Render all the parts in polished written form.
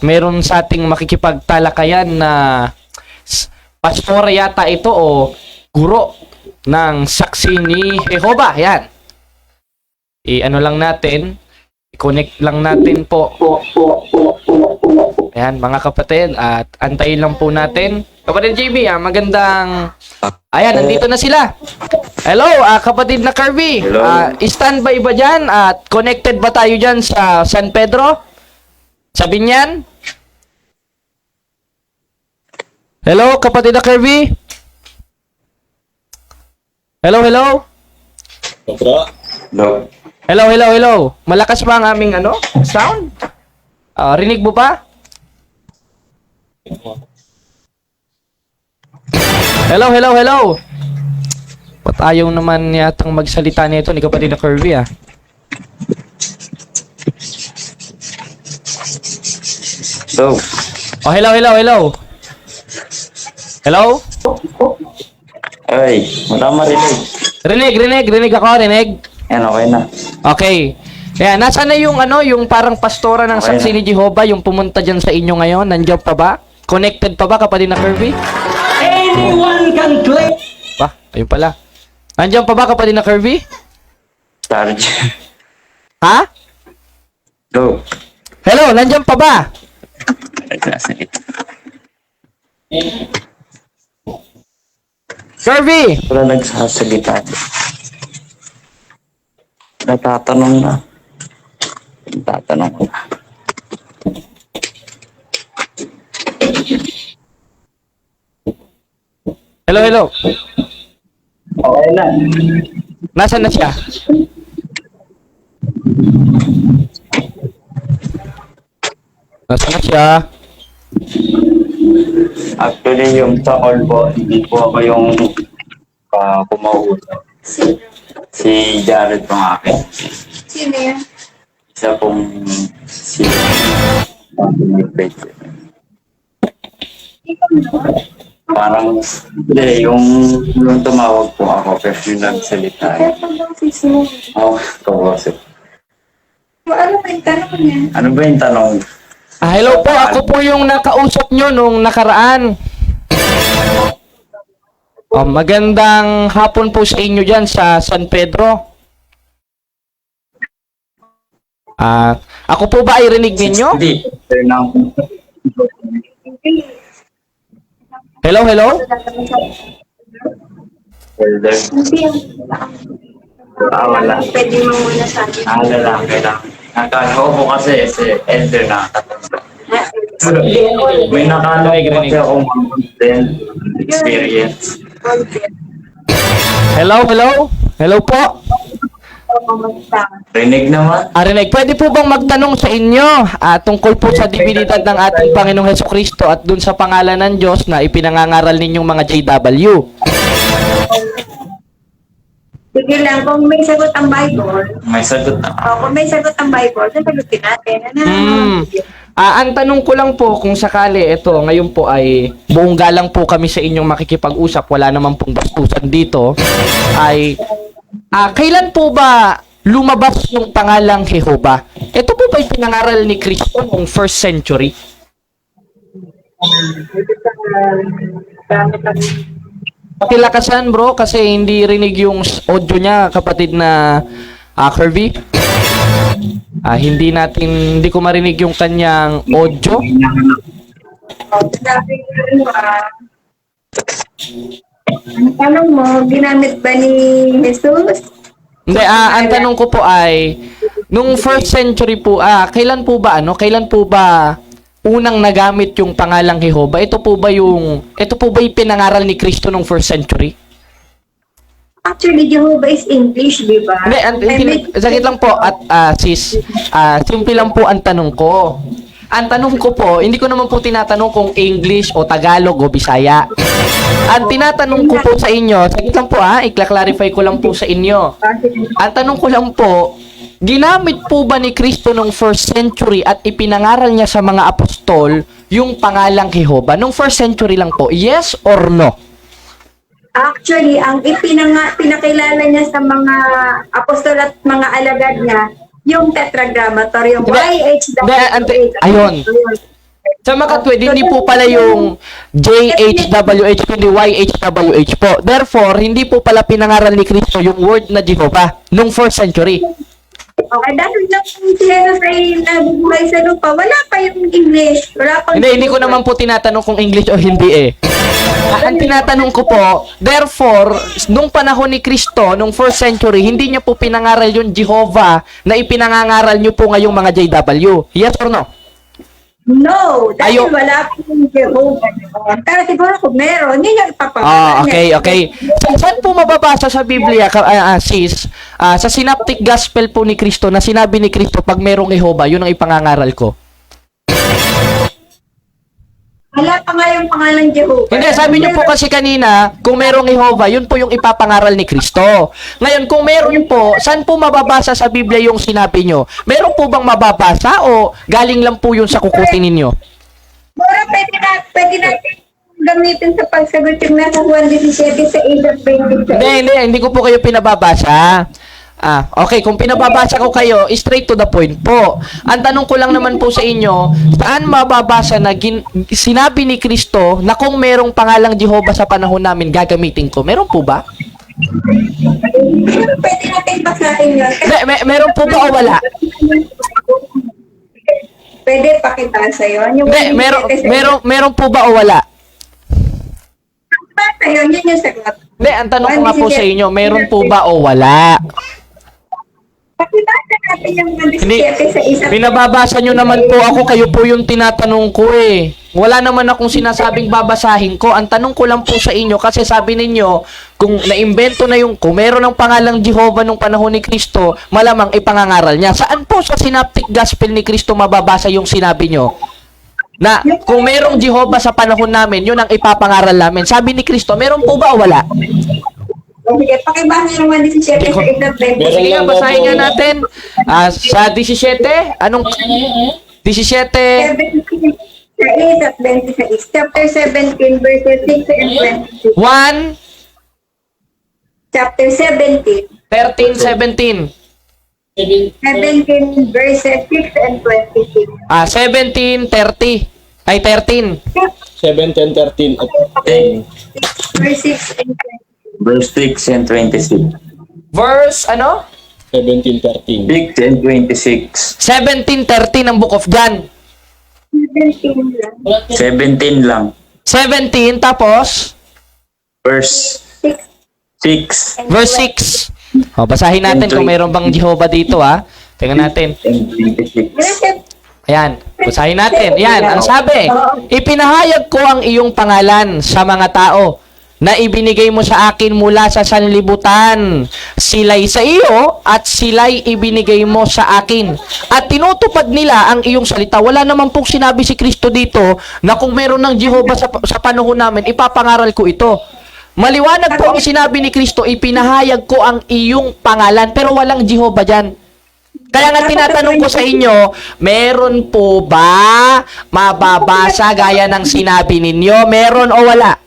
meron sa ating makikipagtalakayan na pastor yata ito o guro ng saksi ni Jehovah. Yan. I-ano lang natin. I-connect lang natin po. Ayan, mga kapatid. At antayin lang po natin. Kapatid JB, magandang... Ayan, nandito na sila. Hello, kapatid na Kirby. Standby ba dyan? At connected ba tayo dyan sa San Pedro? Sa Binyan? Hello, kapatid na Kirby? Hello, hello? No. Hello, hello, hello. Malakas ba ang aming sound? Rinig mo ba? Hello, hello, hello. Ba't ayaw naman yatang magsalita nito ni kapatid na Kirby So, Oh, hello, hello, hello. Hello? ay, wala marinig. Rinig ako, rinig. Yan, okay na. Okay. Kaya, nasaan na yung yung parang pastora ng Okay Saksi na. ni Jehovah, yung pumunta dyan sa inyo ngayon? Nandiyan pa ba? Connected pa ba, kapatid na Kirby? Anyone can claim. Ba, ayun pala. Nandiyan pa ba, kapatid na Kirby? Charge. Ha? Go. Hello, nandiyan pa ba? Kirby! Wala nagsasalita. Natatanong na. Natatanong ko na. Hello, hello. Okay na. Nasaan na siya? Nasaan na siya? Actually, yung sa call po, hindi po ako yung kumausap. Si Jared pong akin. Sino yan? Isa pong si parang, hindi, yung tumawag po ako, pero yung nagsalita. Kaya pa lang si Sino. Oh, kausap. Ano ba yung tanong niya? Ano ba yung tanong? Hello po, ako po yung nakausap nyo nung nakaraan. Magandang hapon po sa inyo dyan sa San Pedro. Ako po ba ay rinig ninyo? Hindi. Hello, hello? Elder. Hindi yan. Wala. Pwede mo muna sa akin. Lalaki lang. Nakala ko po kasi si Elder na may nakala ko kasi akong experience. Hello, hello? Hello po? Rinig naman. Rinig, pwede po bang magtanong sa inyo tungkol po sa divinidad ng ating Panginoong Hesukristo at dun sa pangalan ng Diyos na ipinangangaral ninyong mga JW? Sige lang, kung may sagot ang Bible, May sagot na. kung may sagot ang Bible, sasagutin natin. Ang tanong ko lang po kung sakali ito, ngayon po ay buong galang po kami sa inyong makikipag-usap, wala naman pong bastusan dito, ay kailan po ba lumabas yung pangalang Jehovah? Ito po ba pinangaral ni Kristo noong 1st century? Pakilakasan bro kasi hindi rinig yung audio niya kapatid na Kirby. Hindi ko marinig yung kanyang audio. Ang tanong mo, ginamit ba ni Jesus? Hindi, ang tanong ko po ay nung 1st century po, kailan po ba unang nagamit yung pangalang Jehovah? Ito po ba yung pinangaral ni Kristo nung 1st century? Actually, Jehovah is English, di ba? Sakit lang po at sis, simple lang po ang tanong ko. Ang tanong ko po, hindi ko naman po tinatanong kung English o Tagalog o Bisaya. Ang tinatanong ko po sa inyo, sakit lang po i-clarify ko lang po sa inyo. Ang tanong ko lang po, ginamit po ba ni Kristo nung 1st century at ipinangaral niya sa mga apostol yung pangalang Jehovah? Nung 1st century lang po, yes or no? Actually, ang pinakilala niya sa mga apostol at mga alagad niya, yung tetragrammaton, yung Ayun. Sa makatwid, hindi po pala yung JHWH, kundi YHWH po. Therefore, hindi po pala pinangaral ni Kristo yung word na Jehovah nung 1st century. Okay, dahil lang si Jesus ay nabubuhay sa lupa, wala pa yung English. Wala pang Hindi ko naman po tinatanong kung English o hindi eh. Ang tinatanong ko po, therefore, nung panahon ni Kristo, nung 1st century, hindi niya po pinangaral yung Jehovah na ipinangangaral niyo po ngayong mga JW. Yes or no? No, dahil Ayo. wala pa yung Jehovah. Pero siguro kung meron, yun yung Ah, ipapagawa. okay. Saan po mababasa sa Biblia, sis, sa Synoptic Gospel po ni Kristo, na sinabi ni Kristo, pag merong Jehovah, yun ang ipangangaral ko? Wala pa nga yung pangalan Jehovah. Hindi, sabi niyo po kasi kanina, kung merong Jehovah, yun po yung ipapangaral ni Kristo. Ngayon, kung meron po, saan po mababasa sa Biblia yung sinabi niyo? Meron po bang mababasa o galing lang po yun sa kukutin ninyo? Mura, pwede natin gamitin sa pagsagot yung nasa 1:17 sa age of 20. Hindi ko po kayo pinababasa. Okay, kung pinababasa ko kayo, straight to the point po. Ang tanong ko lang naman po sa inyo, saan mababasa na sinabi ni Kristo na kung merong pangalang Jehovah sa panahon namin, gagamitin ko? Meron po ba? Pwede natin basahin yun. Meron po ba o wala? Pwede pakibasa yun. Yung Hindi, 1:17 meron po ba o wala? Basta yun, yun yung sagot. Hindi, ang tanong ko nga po sa inyo, meron po ba o wala? Pakibasa natin yung Hindi, 1:17 sa isa. pinababasa nyo naman po ako, kayo po yung tinatanong ko eh. Wala naman akong sinasabing babasahin ko. Ang tanong ko lang po sa inyo, kasi sabi ninyo, kung naimbento na yung, kung meron ng pangalang Jehovah nung panahon ni Kristo, malamang ipangangaral niya. Saan po sa Synoptic Gospel ni Kristo mababasa yung sinabi nyo? Na kung merong Jehovah sa panahon namin, yun ang ipapangaral namin. Sabi ni Kristo, meron po ba o wala? Sige, pakibasa yung 1:17 sa isa 20. Sige nga, basahin nga natin. Sa 17, anong 17? 17 sa isa 26. Chapter 17, verses 6 and 26. 1, Chapter 17. 13, 17. 17 verses 6 and 26. 17, 30. Ay, 13. 7, 10, 13 at 10. Verse 6 and 26. Verse 6 and 26. Verse, ano? 17, 13. 6 and 26. 17, 13 ang Book of John. 17 lang. 17 lang. 17, tapos, Verse 6 6 verse 6. O, basahin natin kung mayroon bang Jehovah dito, ha? Tingnan natin. and 26. Ayan, basahin natin. Ayan, ang sabi, ipinahayag ko ang iyong pangalan sa mga tao na ibinigay mo sa akin mula sa sanlibutan. Sila'y sa iyo at sila'y ibinigay mo sa akin. At tinutupad nila ang iyong salita. Wala naman pong sinabi si Kristo dito na kung meron ng Jehovah sa panahon namin, ipapangaral ko ito. Maliwanag po ang sinabi ni Kristo, ipinahayag ko ang iyong pangalan, pero walang Jehovah dyan. Kaya nga tinatanong ko sa inyo, meron po ba mababasa gaya ng sinabi ninyo? Meron o wala?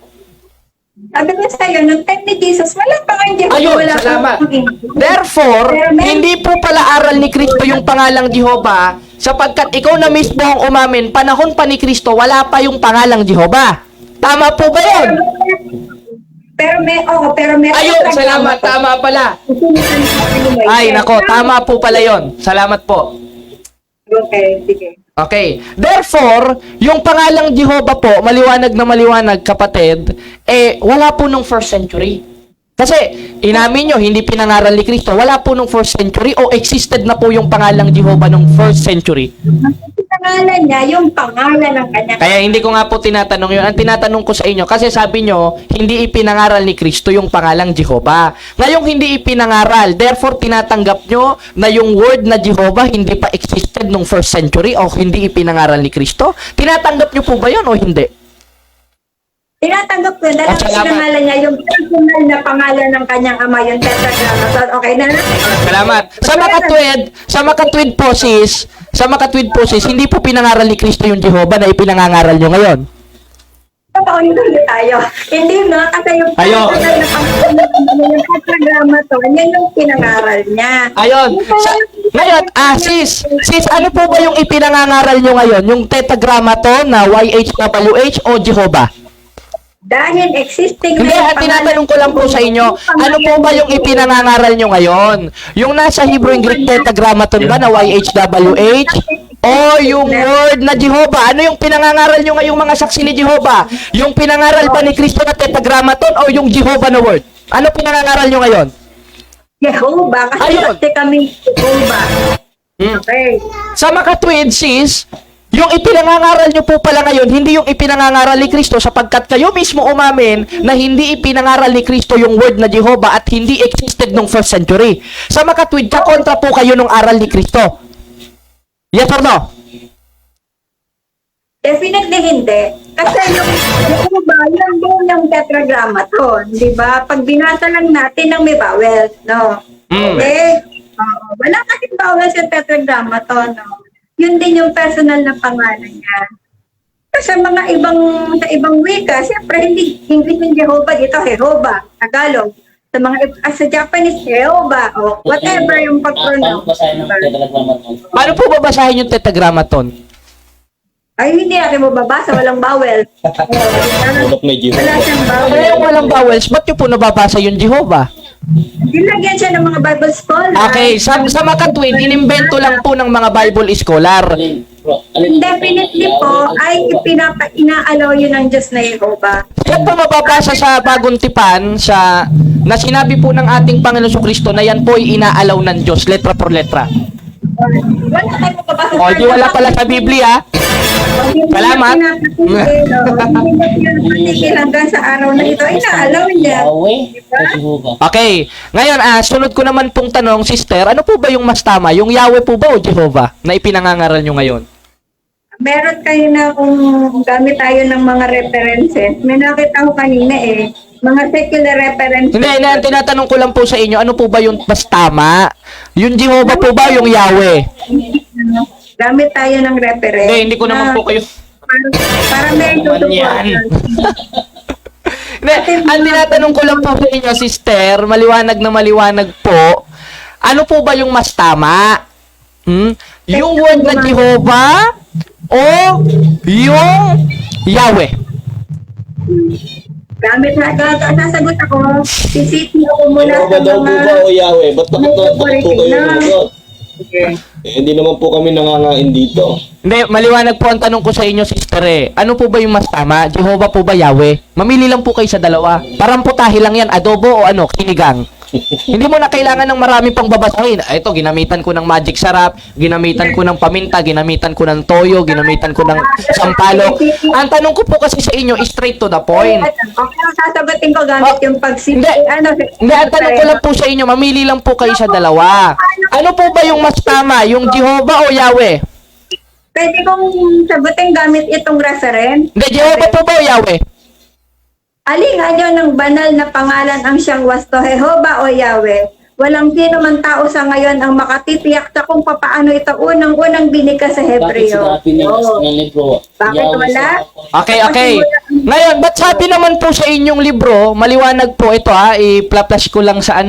Sabi ko sa'yo, nung time ni Jesus, wala pa nga Jehovah. Ayun, wala pa salamat. nga Jehovah. Therefore, Pero meron- hindi po pala aral ni Kristo yung pangalang Jehovah, sapagkat ikaw na mismo ang umamin, panahon pa ni Kristo, wala pa yung pangalang Jehovah. Tama po ba yun? Pero may Ayun, salamat, tama pala. Ay, nako, tama po pala yon. Salamat po. Okay, sige. Okay. Therefore, yung pangalang Jehovah po, maliwanag na maliwanag, kapatid, wala po nung 1st century. Kasi, inamin nyo, hindi pinangaral ni Kristo. Wala po nung 1st century o existed na po yung pangalang Jehovah nung 1st century. Ang pangalan niya, yung pangalan ng kanya. Kaya hindi ko nga po tinatanong yun. Ang tinatanong ko sa inyo, kasi sabi nyo, hindi ipinangaral ni Kristo yung pangalang Jehovah. Ngayong hindi ipinangaral, therefore tinatanggap nyo na yung word na Jehovah hindi pa existed nung 1st century o hindi ipinangaral ni Kristo? Tinatanggap nyo po ba yun o hindi? Tinatanggap ko dahil At ang salamat. pinangalan niya, yung personal na pangalan ng kanyang ama, yung tetragrammaton. Okay na na? Salamat. Sa makatwid po sis, hindi po pinangaral ni Kristo yung Jehovah na ipinangangaral nyo ngayon. Paunin ulit tayo. Hindi na, kasi yung Ayo. personal na pangalan ng ama, yung tetragrammaton, yan yung pinangaral niya. Ayun. Ngayon, sis, ano po ba yung ipinangangaral nyo ngayon? Yung tetragrammaton na YHWH o Jehovah? Dahil existing Hindi, yung tinatanong ko lang po sa inyo, ano po ba yung ipinangangaral nyo ngayon? Yung nasa Hebrew and Greek tetragrammaton ba na YHWH? O yung word na Jehovah? Ano yung pinangangaral nyo ngayong mga saksi ni Jehovah? Yung pinangaral ba ni Kristo na tetragrammaton o yung Jehovah na word? Ano pinangangaral nyo ngayon? Jehovah, kasi Ayun. kasi kami Jehovah. Hmm. Okay. Sa makatwid, sis, yung ipinangangaral nyo po pala ngayon, hindi yung ipinangangaral ni Kristo sapagkat kayo mismo umamin na hindi ipinangaral ni Kristo yung word na Jehovah at hindi existed nung first century. Sa makatwid, kakontra po kayo nung aral ni Kristo. Yes or no? Definitely hindi. Kasi yung Jehovah, yun din yung tetragrammaton, di ba? Pag binasa lang natin ng may vowels, no? Mm. Okay? Wala kasing vowels yung tetragrammaton, no? Yun din yung personal na pangalan niya. Kasi sa mga ibang wika, siyempre hindi English yung Jehovah, dito Jehovah, Tagalog. Sa Japanese, Jehovah, o whatever yung pag-pronounce. Paano po babasahin yung tetragrammaton? Ay, hindi natin mababasa, walang vowels. Tulog may Jehovah. Wala siyang Kaya vowels. yung walang vowels, ba't nyo po nababasa yung Jehovah? Dinagyan siya ng mga Bible scholars. Okay, sa makatwid, inimbento lang po ng mga Bible scholar. Definitely po, ay inaalaw yun ng Diyos na Jehovah. Yan po mababasa sa Bagong Tipan na sinabi po ng ating Panginoon Kristo na yan po ay inaalaw ng Diyos, letra por letra. Wala tayong mababasa O, di wala pala sa Biblia. Salamat. Hindi hanggang sa araw na ito, inaalaw niya. Diba? Okay, ngayon, sunod ko naman pong tanong, sister, ano po ba yung mas tama? Yung Yahweh po ba o Jehovah na ipinangangaral nyo ngayon? Meron kayo na kung gamit tayo ng mga references. May nakita ko kanina mga secular references. Hindi, tinatanong ko lang po sa inyo, ano po ba yung mas tama? Yung Jehovah po ba o yung Yahweh? Gamit tayo ng reference. Hindi ko naman po kayo... Para may tutupuan. Hindi, ang tinatanong ko lang po sa inyo, sister, maliwanag na maliwanag po, ano po ba yung mas tama? Yung word na Jehovah o yung Yahweh? Gamit na sasagot ako. Isipin ako muna Jehovah daw po ba o Yahweh? Ba't takot po kayo lumagot? Okay. Hindi naman po kami nangangain dito. Hindi, maliwanag po ang tanong ko sa inyo, sister Ano po ba yung mas tama? Jehovah po ba Yahweh? Mamili lang po kayo sa dalawa. Parang putahe lang yan, adobo o kinigang. Hindi mo na kailangan ng marami pang babasahin. Ito, ginamitan ko ng magic sarap, ginamitan ko ng paminta, ginamitan ko ng toyo, ginamitan ko ng sampalok. Ang tanong ko po kasi sa inyo, straight to the point. Okay, sasagutin ko gamit yung Hindi, ang tanong ko lang po sa inyo, mamili lang po kayo sa dalawa. Ano po ba yung mas tama? Yung Jehovah o Yahweh? Pwede kong sagutin gamit itong reference. Hindi, Jehovah po ba o Yahweh? Alingan yun ng banal na pangalan ang siyang wasto, Jehovah o Yahweh. Walang sino man tao sa ngayon ang makatitiyak sa kung papaano ito unang-unang binika sa Hebreo. Bakit wala? Okay. Ngayon, ba't sabi naman po sa inyong libro, maliwanag po ito i-flash ko lang sa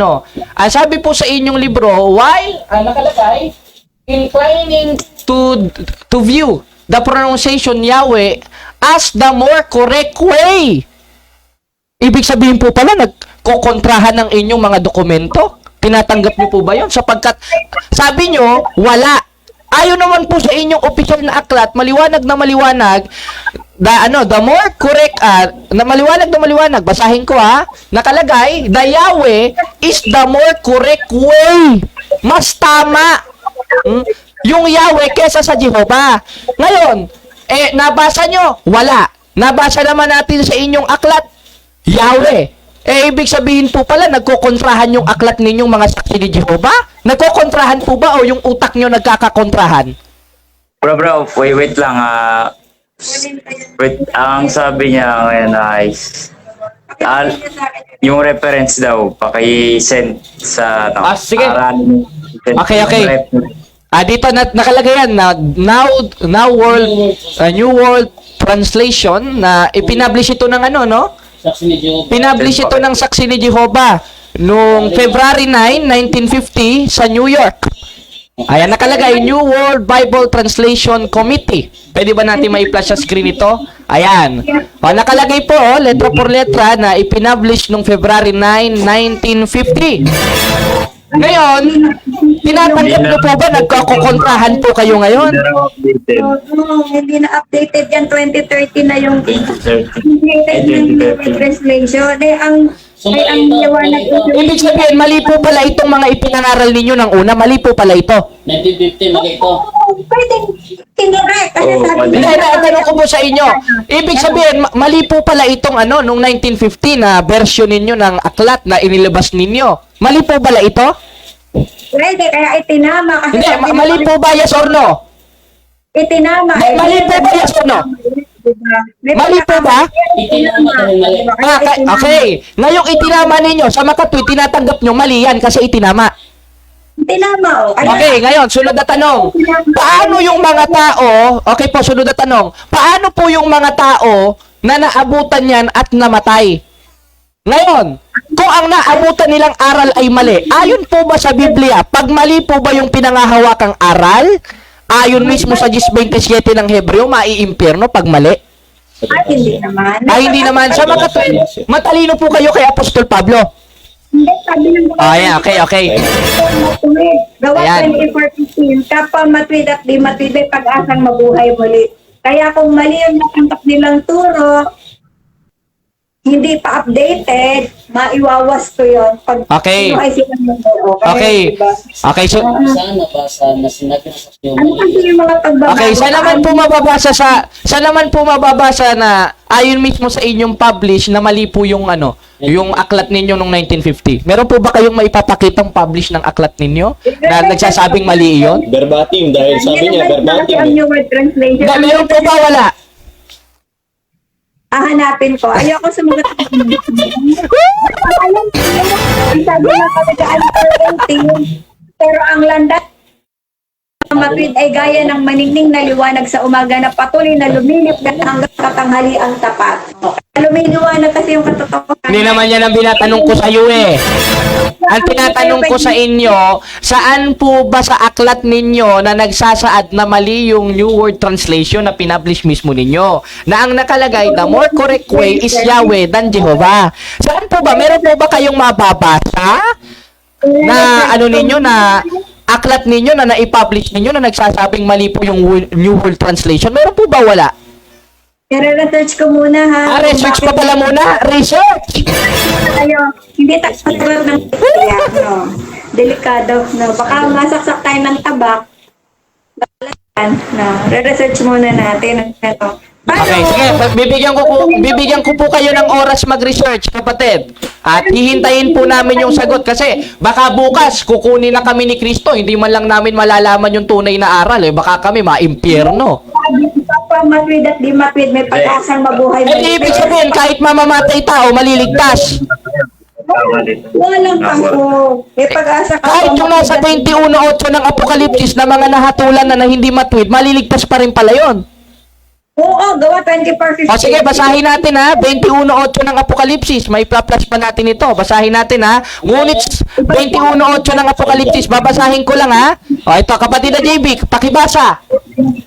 sabi po sa inyong libro, while, nakalagay, inclining to view the pronunciation Yahweh as the more correct way. Ibig sabihin po pala, nagkokontrahan ng inyong mga dokumento? Tinatanggap niyo po ba yun? Sapagkat, sabi nyo, wala. Ayon naman po sa inyong opisyal na aklat, maliwanag na maliwanag, the more correct, na maliwanag, basahin ko nakalagay, the Yahweh is the more correct way. Mas tama. Yung Yahweh kesa sa Jehovah. Ngayon, nabasa nyo, wala. Nabasa naman natin sa inyong aklat, Yahweh. Ibig sabihin po pala, nagkokontrahan yung aklat ninyong mga saksi ni Jehovah? Nagkokontrahan po ba o yung utak nyo nagkakakontrahan? Bro, wait lang. Ang sabi niya ngayon yung reference daw, paki-send sa sige. aralan. Okay. Dito nakalagay yan na New World Translation na ipinablish ito ng Pinablish ito ng saksi ni Jehovah noong February 9, 1950 sa New York. Ayan, nakalagay, New World Bible Translation Committee. Pwede ba natin mai-flash sa screen ito? Ayan. O, nakalagay po, letra por letra, na ipinablish noong February 9, 1950. Ngayon, tinatanggap niyo po ba, nagkakokontrahan po kayo ngayon? Hindi na raw updated. Hindi na updated yan. 2030 na yung 2030. updated translation. Ang liwanag Ibig sabihin, mali po pala itong mga ipinangaral ninyo ng una, mali po pala ito. 1950, mali ito. pwedeng kinirek. Kasi Oo, sabi mali. Hindi, tanong ko po sa inyo. Ibig sabihin, mali po pala itong nung 1950 na version ninyo ng aklat na inilabas ninyo. Mali po pala ito? pwede, kaya itinama. Kasi Hindi, sabi mali po ba, yes or no? Itinama. Mali po ba, yes or no? Mali po ba? Itinama dahil mali. Okay. Ngayong itinama ninyo, sa makatwi, tinatanggap nyo, mali yan kasi itinama. Itinama, Okay, ngayon, sunod na tanong. Paano yung mga tao, okay po, sunod na tanong. Paano po yung mga tao na naabutan yan at namatay? Ngayon, kung ang naabutan nilang aral ay mali, ayon po ba sa Biblia, pag mali po ba yung pinangahawakang aral, ayon mismo sa 10:27 ng Hebreo, maiimpyerno pag mali? Ay, hindi naman. Ay, hindi naman. Sa makatwi, matalino po kayo kay Apostol Pablo. Hindi, sabi ng mga... Ayan, okay. Gawa Ayan. 24:15, kapwa matwid at di matwid ay pag-asang mabuhay muli. Kaya kung mali yung natanggap nilang turo, hindi pa updated, maiwawas ko yun. Pag Okay. sino ay silang yung turo. Kaya, Okay. diba? Okay, so, Sana ba na sinabi na sa inyo Ano mali? kasi yung mga pagbabago? okay, saan naman po mababasa na ayon mismo sa inyong publish na mali po yung yung aklat ninyo nung 1950? Meron po ba kayong maipapakitang publish ng aklat ninyo na nagsasabing mali iyon? Verbatim, dahil sabi niya, verbatim. Ang new word translation. Hindi, meron po ba wala? Hahanapin ko. Ayoko sumagot. Alam ko, sabi na katagaan for 18, pero ang landas matwid ay gaya ng maningning na liwanag sa umaga na patuloy na lumilip na hanggang katanghali ang tapat. Lumiliwanag kasi yung katotohanan. Hindi naman yan ang binatanong ko sa iyo eh. Ang tinatanong ko sa inyo, saan po ba sa aklat ninyo na nagsasaad na mali yung New World Translation na pinablish mismo ninyo? Na ang nakalagay, the more correct way is Yahweh than Jehovah. Saan po ba? Meron po ba kayong mababasa na ninyo na aklat ninyo na naipublish ninyo na nagsasabing mali po yung New World Translation? Meron po ba wala? I-research ko muna ha. Research pa pala muna. Research! Tayo, hindi tayo ng no. Delikado, no. Baka masaksak tayo ng tabak. No. Re-research muna natin. Okay, sige. Bibigyan ko po kayo ng oras mag-research, kapatid. At hihintayin po namin yung sagot kasi baka bukas kukunin na kami ni Kristo, hindi man lang namin malalaman yung tunay na aral eh. Baka kami maimpyerno. Kapag matwid at di matwid, may pag-asang mabuhay. Eh, ibig sabihin, kahit mamamatay tao, maliligtas. Walang ako. May pag-asa ka. Kahit yung nasa 21:8 ng Apokalipsis na mga nahatulan na hindi matwid, maliligtas pa rin pala yun. Oo, gawa 24:15. O sige, basahin natin ha. 21:8 ng Apokalipsis. May flash pa natin ito. Basahin natin ha. Ngunit 21:8 ng Apokalipsis. Babasahin ko lang ha. O ito, kapatid na JB, pakibasa.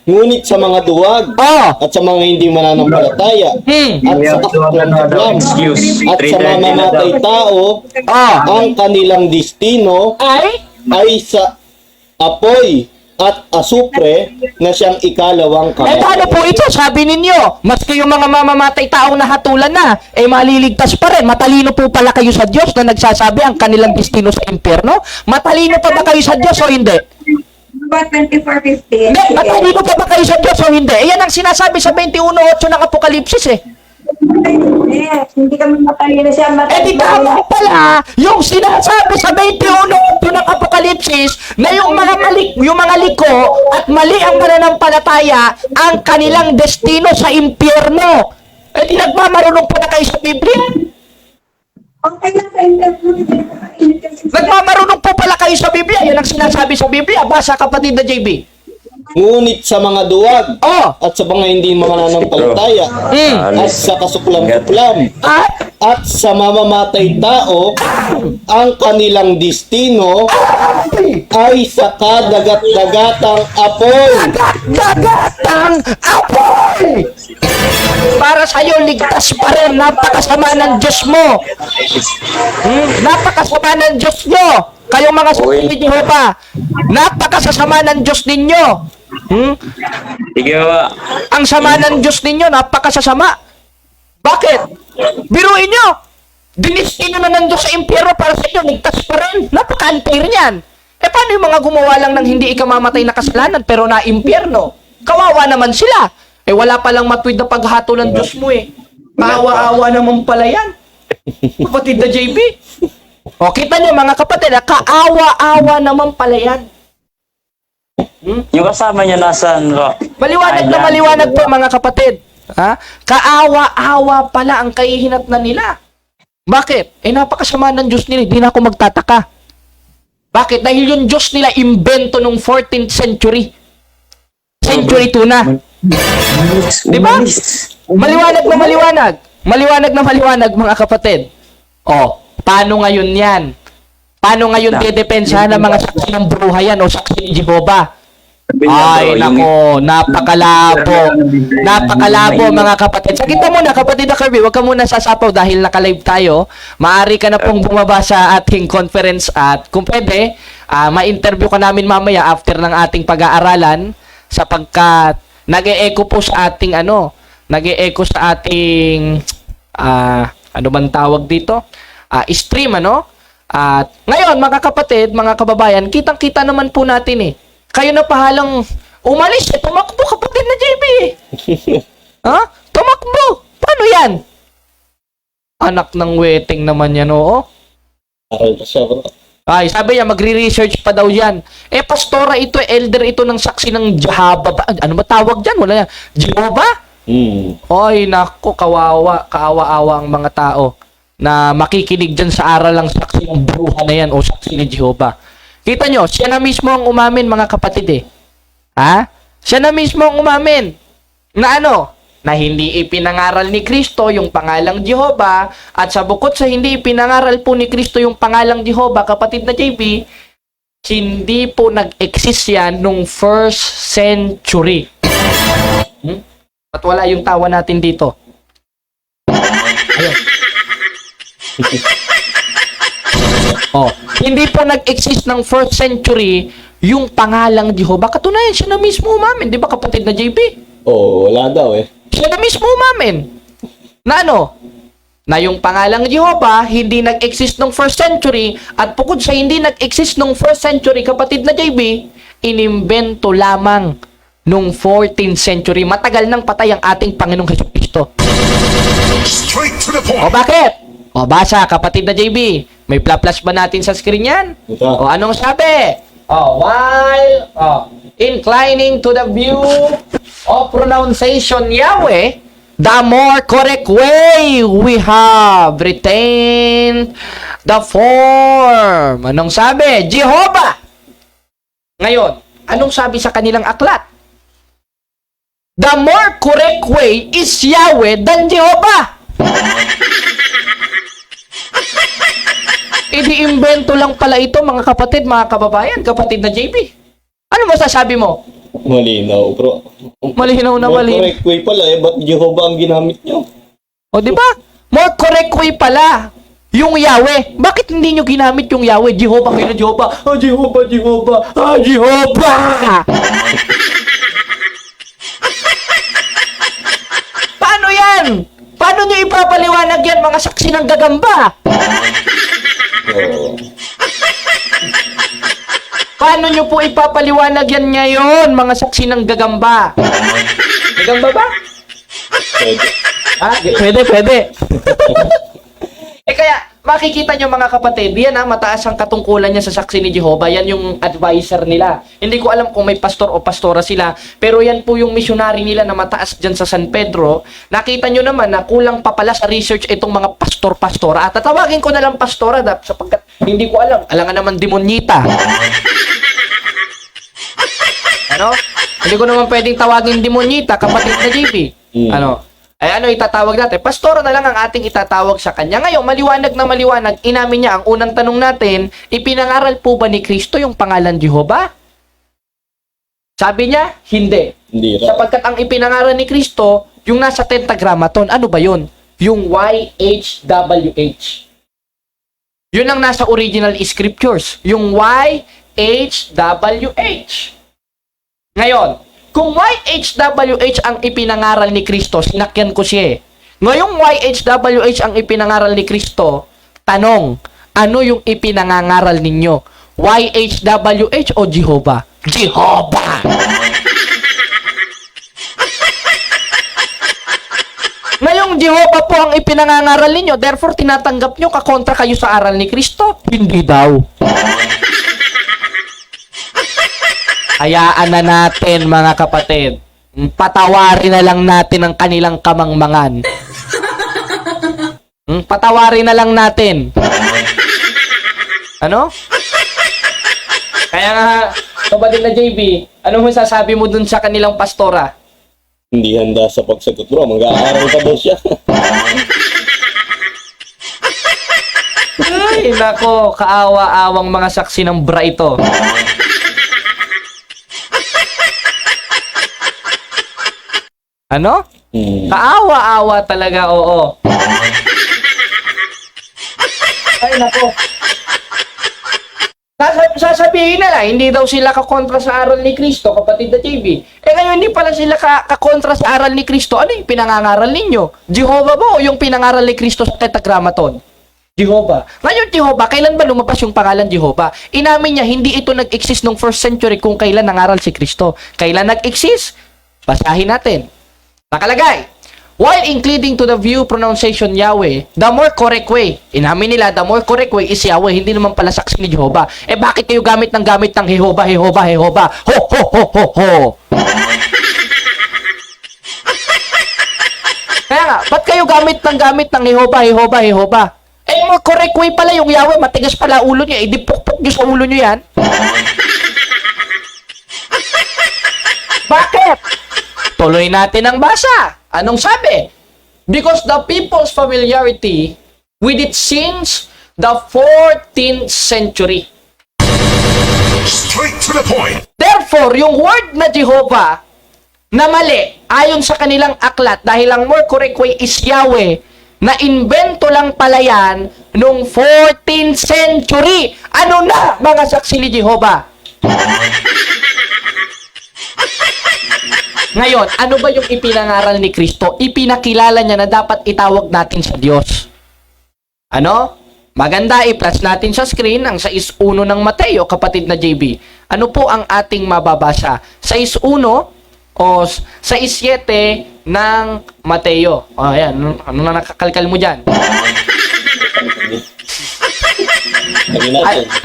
Ngunit sa mga duwag at sa mga hindi mananampalataya at sa kasuklam at sa mamamatay tao, ang kanilang destino ay sa apoy at asupre na siyang ikalawang Eh paano po ito? Sabi ninyo, maski yung mga mamamatay taong nahatulan na, maliligtas pa rin. Matalino po pala kayo sa Diyos na nagsasabi ang kanilang destino sa impyerno? Matalino pa ba kayo sa Diyos o hindi? Gawa 24:15. Hindi, matalino pa ba kayo sa Diyos o hindi? Yan ang sinasabi sa 21:8 ng Apokalipsis eh. Yes, hindi kami matalino siya. Di tama pala yung sinasabi sa 21:8 ng Apokalipsis na yung mga liko at mali ang mananampalataya ang kanilang destino sa impyerno. Di nagmamarunong pa na kayo sa Biblia? Okay lang sa interview. Nagmamarunong po pala kayo sa Biblia. Yan ang sinasabi sa Biblia. Basa, kapatid na JB. Ngunit sa mga duwag at sa mga hindi mananampalataya at sa kasuklam-suklam at sa mamamatay tao, ang kanilang destino ay sa kadagat-dagatang apoy. Dagatang apoy! Para sa'yo, ligtas pa rin. Napakasama ng Diyos mo. Napakasama ng Diyos nyo. Kayong mga saksi ni Jehovah. Napakasasama ng Diyos ninyo. Sige ba? Ang sama ng Diyos ninyo, napakasasama. Bakit? Biruin nyo. Dinistino na ng Diyos sa impyerno para sa inyo. Ligtas pa rin. Napaka-unfair niyan. Paano yung mga gumawa lang ng hindi ikamamatay na kasalanan pero na impyerno? Kawawa naman sila. Wala palang matuwid na paghato ng Diyos mo Kaawa-awa naman pala yan. Kapatid na JB. O, kita niyo mga kapatid, kaawa-awa naman pala yan. Yung kasama niya nasaan ba? Maliwanag na maliwanag po mga kapatid. Kaawa-awa pala ang kahihinatnan nila. Bakit? Napakasama ng Diyos nila. Hindi na ako magtataka. Bakit? Dahil yung Diyos nila imbento nung 14th century. Century 2 na. Diba? Maliwanag na maliwanag. Maliwanag na maliwanag mga kapatid. Paano ngayon yan? Paano ngayon dedepensahan ng mga saksi ng bruha yan o saksi ni Jehovah? Ay, nako, napakalabo. Napakalabo mga kapatid. Sakita muna, kapatid na Kirby, huwag ka muna sasapaw dahil naka-live tayo. Maaari ka na pong bumaba sa ating conference at kung pwede, ma-interview ka namin mamaya after ng ating pag-aaralan sapagkat nag-e-echo po sa ating nag-e-echo sa ating ano man tawag dito? Stream At ngayon mga kapatid, mga kababayan, kitang-kita naman po natin Kayo na pahalang umalis tumakbo kapatid na JB Tumakbo. Paano yan? Anak ng weting naman yan, oo. Aral pa siya, bro. Ay, sabi niya, magre-research pa daw yan. Pastora ito, elder ito ng saksi ng Jehovah. Ano ba tawag dyan? Wala yan. Jehovah? Ay, naku, kaawa-awa ang mga tao na makikinig dyan sa aral ng saksi ng bruha na yan o saksi ni Jehovah. Kita nyo, siya na mismo ang umamin, mga kapatid Siya na mismo ang umamin. Na na hindi ipinangaral ni Kristo yung pangalang Jehovah at sa bukod sa hindi ipinangaral po ni Kristo yung pangalang Jehovah, kapatid na JB, hindi po nag-exist yan nung 1st century. At wala yung tawa natin dito. Ayun. Hindi po nag-exist ng 1st century yung pangalang Jehovah. Katunayan, siya na mismo umamin. Di ba kapatid na JB? Wala daw Siya na mismo umamin. Na na yung pangalang Jehovah hindi nag-exist nung 1st century at bukod sa hindi nag-exist nung 1st century, kapatid na JB, inimbento lamang nung 14th century. Matagal nang patay ang ating Panginoong Jesucristo. Bakit? Basa, kapatid na JB. May flash ba natin sa screen yan? Anong sabi? While inclining to the view of pronunciation Yahweh, the more correct way we have retained the form. Anong sabi? Jehovah. Ngayon, anong sabi sa kanilang aklat? The more correct way is Yahweh than Jehovah. Idi-invento lang pala ito, mga kapatid, mga kababayan, kapatid na JB. Ano masasabi mo? Malinaw, bro. Malinaw na malinaw. Correct way pala ba't Jehovah ang ginamit nyo? Di ba? More correct way pala yung Yahweh. Bakit hindi nyo ginamit yung Yahweh? Jehovah kayo na Jehovah. Jehovah, Jehovah. Jehovah! Paano yan? Paano nyo ipapaliwanag yan, mga saksi ng gagamba? Paano nyo po ipapaliwanag yan ngayon, mga saksi ng gagamba? Gagamba ba? Pwede. Kaya, makikita nyo mga kapatid, yan mataas ang katungkulan niya sa saksi ni Jehovah. Yan yung advisor nila. Hindi ko alam kung may pastor o pastora sila, pero yan po yung missionary nila na mataas dyan sa San Pedro. Nakita nyo naman na kulang pa pala sa research itong mga pastor-pastora. At tatawagin ko na lang pastora sapagkat hindi ko alam. Alangan naman demonyita. Hindi ko naman pwedeng tawagin demonyita, kapatid na JP. Ay ano itatawag natin? Pastora na lang ang ating itatawag sa kanya. Ngayon, maliwanag na maliwanag, inamin niya ang unang tanong natin, ipinangaral po ba ni Kristo yung pangalan Jehovah? Sabi niya, hindi. Hindi raw. Sapagkat ang ipinangaral ni Kristo, yung nasa tetragrammaton, ano ba yun? Yung YHWH. Yun ang nasa original scriptures. Yung YHWH. Ngayon, kung YHWH ang ipinangaral ni Kristo, sinakyan ko siya eh. Ngayong YHWH ang ipinangaral ni Kristo, tanong, ano yung ipinangangaral ninyo? YHWH o Jehovah? Jehovah! Ngayong Jehovah po ang ipinangangaral ninyo, therefore tinatanggap nyo kakontra kayo sa aral ni Kristo? Hindi daw. Hayaan na natin, mga kapatid. Patawarin na lang natin ang kanilang kamangmangan. Patawarin na lang natin. Ano? Kaya nga, kapatid na JB, anong masasabi mo dun sa kanilang pastora? Hindi handa sa pagsagot, bro. Mag-aaral pa daw siya. Ay, nako, kaawa-awang mga saksi ng bra ito. Ano? Kaawa-awa talaga, oo. Ay, nako. Sasabihin na lang, hindi daw sila kakontra sa aral ni Kristo, kapatid na JB. Eh ngayon, hindi pala sila kakontra sa aral ni Kristo. Ano yung pinangangaral ninyo? Jehovah ba o yung pinangaral ni Kristo sa tetragrammaton? Jehovah. Ngayon, Jehovah, kailan ba lumabas yung pangalan Jehovah? Inamin niya, hindi ito nag-exist nung first century kung kailan nangaral si Kristo. Kailan nag-exist? Basahin natin. Nakalagay, while including to the view pronunciation Yahweh, the more correct way, inamin nila, the more correct way is Yahweh, hindi naman pala saksi ni Jehovah. Eh bakit kayo gamit ng Jehovah, Jehovah, Jehovah? Ho, ho, ho, ho, ho. Kaya nga, ba't kayo gamit ng Jehovah, Jehovah, Jehovah? Eh more correct way pala yung Yahweh, matigas pala ulo niya, idipukpok niyo sa ulo niyo yan. Bakit? Tuloy natin ang basa. Anong sabi? Because the people's familiarity with it since the 14th century. Straight to the point. Therefore, yung word na Jehovah na mali ayon sa kanilang aklat dahil ang more correct way is Yahweh na invento lang pala yan nung 14th century. Ano na mga saksi ni Jehovah? Ngayon, ano ba yung ipinangaral ni Kristo? Ipinakilala niya na dapat itawag natin sa Diyos. Ano? Maganda, i-plus natin sa screen ang 6.1 ng Mateo, kapatid na JB. Ano po ang ating mababasa? 6.1 o 6.7 ng Mateo. O, ayan. Ano na nakakalkal mo dyan?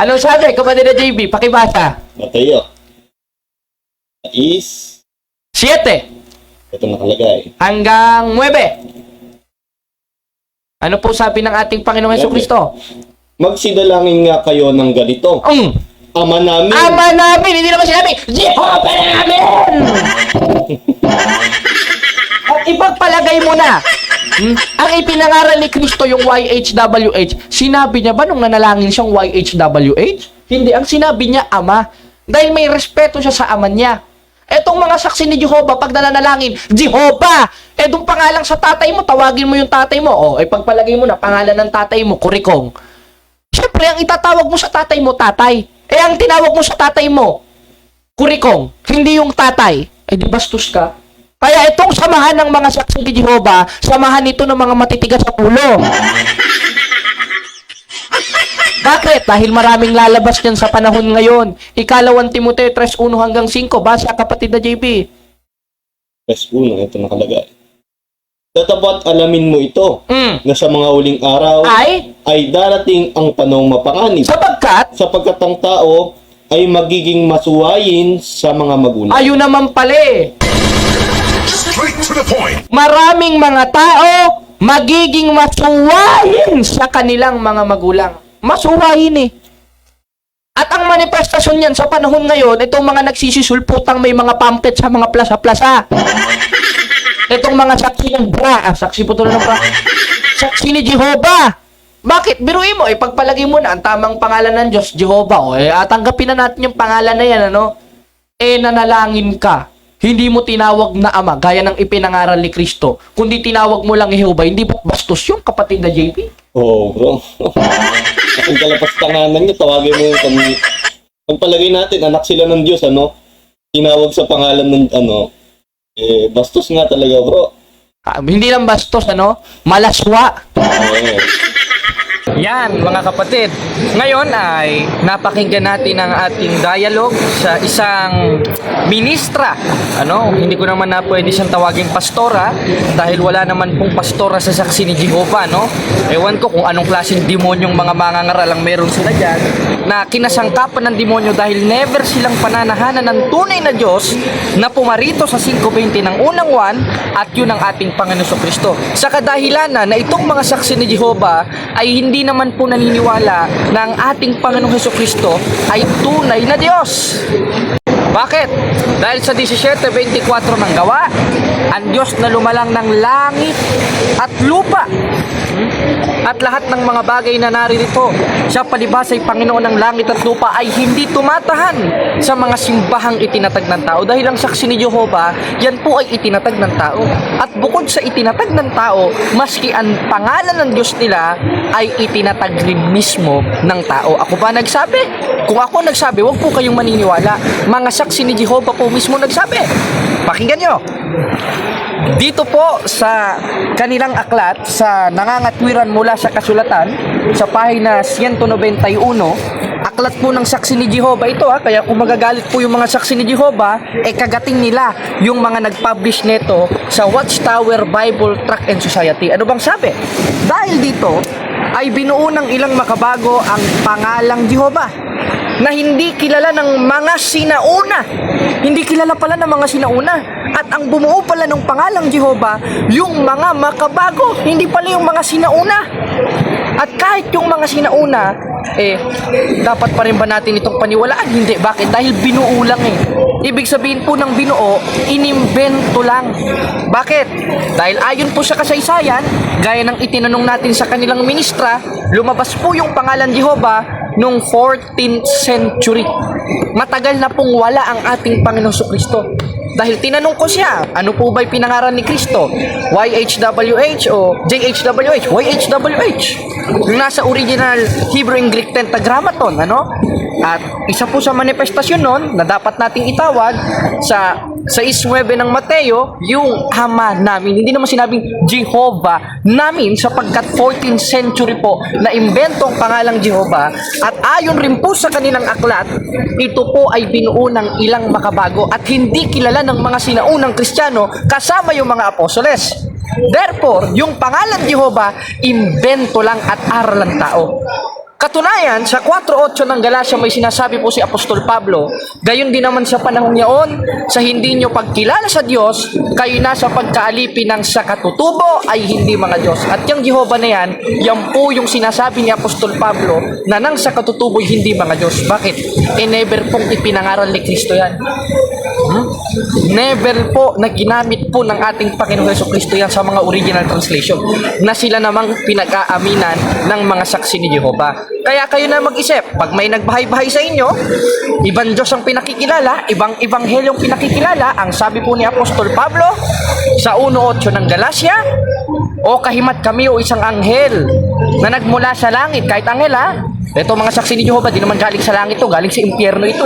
Anong sabi, kapatid na JB? Pakibasa. Mateo. Is 7. ito nakalagay. Hanggang 9. Ano po sabi ng ating Panginoong Jesucristo? Magsidalangin nga kayo ng ganito. Ama namin. Ama namin! Hindi naman sinabi, Jehovah namin! At ipagpalagay mo na, ang ipinangaral ni Kristo yung YHWH, sinabi niya ba nung nanalangin siyang YHWH? Hindi, ang sinabi niya, Ama. Dahil may respeto siya sa ama niya. Etong mga saksi ni Jehovah, pag nananalangin, Jehovah! Eh, doon pangalang sa tatay mo, tawagin mo yung tatay mo. O, pagpalagay mo na, pangalan ng tatay mo, Kurikong. Siyempre, ang itatawag mo sa tatay mo, tatay. Eh, ang tinawag mo sa tatay mo, Kurikong, hindi yung tatay. Eh, di bastos ka? Kaya itong samahan ng mga saksi ni Jehovah, samahan ito ng mga matitigas sa ulo. Bakit? Dahil maraming lalabas dyan sa panahon ngayon. Ikalawang Timoteo 3:1 hanggang 5. Basa, kapatid na JB. Verse 1, ito nakalagay. Tatapat alamin mo ito, na sa mga huling araw ay darating ang panahong mapanganib. Sapagkat ang tao ay magiging masuwayin sa mga magulang. Ayun naman pala eh. Straight to the point. Maraming mga tao magiging masuwayin sa kanilang mga magulang. Masuwayin eh. At ang manifestasyon yan sa panahon ngayon, itong mga nagsisisulputang may mga pamphlet sa mga plaza-plaza. Itong mga saksi ng saksi po tuloy ng saksi ni Jehovah. Bakit? Biruin mo, ipagpalagay mo na ang tamang pangalan ng Diyos, Jehovah. Tanggapin na natin yung pangalan na yan, ano? Nanalangin ka. Hindi mo tinawag na ama, gaya ng ipinangaral ni Kristo. Kundi tinawag mo lang Jehovah, hindi ba bastos yung kapatid na JP? Oo, bro. Ang kalapastanganan niya, tawagin mo yung kami. Pagpalagay natin, anak sila ng Diyos, ano? Tinawag sa pangalan ng, bastos nga talaga, bro. Hindi lang bastos, ano? Malaswa. Oo. Yan, mga kapatid. Ngayon ay napakinggan natin ang ating dialogue sa isang ministra. Hindi ko naman na pwede siyang tawaging pastora dahil wala naman pong pastora sa saksi ni Jehovah, no? Ewan ko kung anong klaseng demonyong mga mangangaral ang meron sila dyan na kinasangkapan ng demonyo dahil never silang pananahanan ng tunay na Diyos na pumarito sa 5:20 ng unang 1 at yun ang ating Panginoon Kristo. Sa kadahilanan na itong mga saksi ni Jehovah ay hindi naman po naniniwala na ang ating Panginoong Kristo ay tunay na Diyos. Bakit? Dahil sa 17:24 ng Gawa, ang Diyos na lumalang ng langit at lupa at lahat ng mga bagay na naririto, siya palibhas ay Panginoon ng langit at lupa, ay hindi tumatahan sa mga simbahang itinatag ng tao. Dahil ang saksi ni Jehovah, yan po ay itinatag ng tao. At bukod sa itinatag ng tao, maski ang pangalan ng Diyos nila ay itinatag rin mismo ng tao. Ako ba nagsabi? Kung ako nagsabi, huwag po kayong maniniwala. Mga saksi ni Jehovah po mismo nagsabi. Pakinggan nyo. Dito po sa kanilang aklat, sa nangangatwiran mula sa kasulatan, sa pahina 191, aklat po ng saksi ni Jehovah ito, kaya kung magagalit po yung mga saksi ni Jehovah, kagating nila yung mga nag-publish nito sa Watchtower Bible Tract and Society. Ano bang sabi? Dahil dito ay binuo ng ilang makabago ang pangalang Jehovah na hindi kilala ng mga sinauna. Hindi kilala pala ng mga sinauna. At ang bumuo pala ng pangalang Jehovah, yung mga makabago, hindi pala yung mga sinauna. At kahit yung mga sinauna, dapat pa rin ba natin itong paniwalaan? Hindi. Bakit? Dahil binuo lang Ibig sabihin po ng binuo, inimbento lang. Bakit? Dahil ayon po sa kasaysayan, gaya ng itinanong natin sa kanilang ministra, lumabas po yung pangalan Jehovah noong 14th century. Matagal na pong wala ang ating Panginoong Kristo. Dahil tinanong ko siya, ano po ba'y pinangaral ni Kristo? YHWH o JHWH? YHWH. Yung nasa original Hebrew and Greek Tetragrammaton, At isa po sa manifestasyon nun na dapat nating itawag sa 6:9 ng Mateo, yung ama namin. Hindi naman sinabing Jehovah namin sapagkat 14th century po na imbento ang pangalang Jehovah. At ayon rin po sa kanilang aklat, ito po ay binuo ng ilang makabago at hindi kilala ng mga sinaunang Kristiyano kasama yung mga apostoles. Therefore, yung pangalan Jehovah, imbento lang at aral ng tao. Katunayan, sa 4:8 ng Galacia may sinasabi po si Apostol Pablo, gayon din naman sa panahong yaon, sa hindi nyo pagkilala sa Diyos, kayo na sa pagkaalipin ng sa katutubo ay hindi mga Diyos. At yung Jehovah na yan po yung sinasabi ni Apostol Pablo na nang sa katutubo ay hindi mga Diyos. Bakit? Never pong ipinangaral ni Kristo yan. Never po na ginamit po ng ating Panginoon Jesucristo yan sa mga original translation na sila namang pinag-aaminan ng mga saksi ni Jehovah. Kaya kayo na mag-isip, pag may nagbahay-bahay sa inyo, ibang Diyos ang pinakikilala, ibang ebanghelyong pinakikilala, ang sabi po ni Apostol Pablo sa 1:8 ng Galacia, o kahimat kami o isang anghel na nagmula sa langit, kahit anghel ito mga saksi ni Jehovah, di naman galing sa langit to, galing sa impyerno ito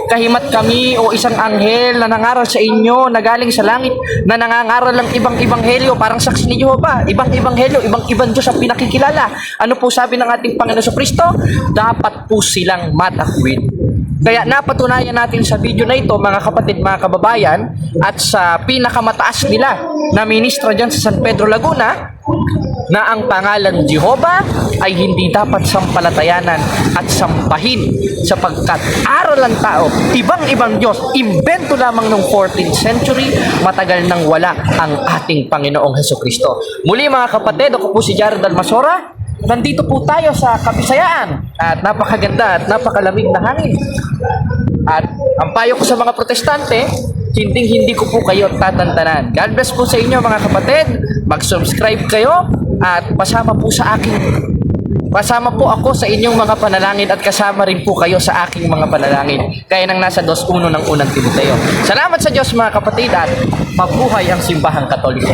Kahimat kami o isang anghel na nangaral sa inyo na galing sa langit na nangangaral ng ibang ebanghelyo, parang saksi ni Jehovah, ibang ebanghelyo, ibang Diyos ang pinakikilala. Ano po sabi ng ating Panginoon Kristo? Dapat po silang matakwid. Kaya napatunayan natin sa video na ito, mga kapatid, mga kababayan, at sa pinakamataas nila na ministra dyan sa San Pedro, Laguna, na ang pangalan Jehovah ay hindi dapat sampalatayanan at sampahin sapagkat aral ng tao, ibang-ibang Diyos, imbento lamang ng 14th century, matagal nang wala ang ating Panginoong Jesucristo. Muli mga kapatid, ako po si Jared Almasora. Nandito po tayo sa Kabisayaan at napakaganda at napakalamig na hangin. At ang payo ko sa mga protestante, hindi ko po kayo tatantanan. God bless po sa inyo mga kapatid. Mag-subscribe kayo at pasama po ako sa inyong mga panalangin at kasama rin po kayo sa aking mga panalangin. Kaya nang nasa 2:1 ng unang Timoteo. Salamat sa Diyos mga kapatid at mabuhay ang simbahang Katoliko.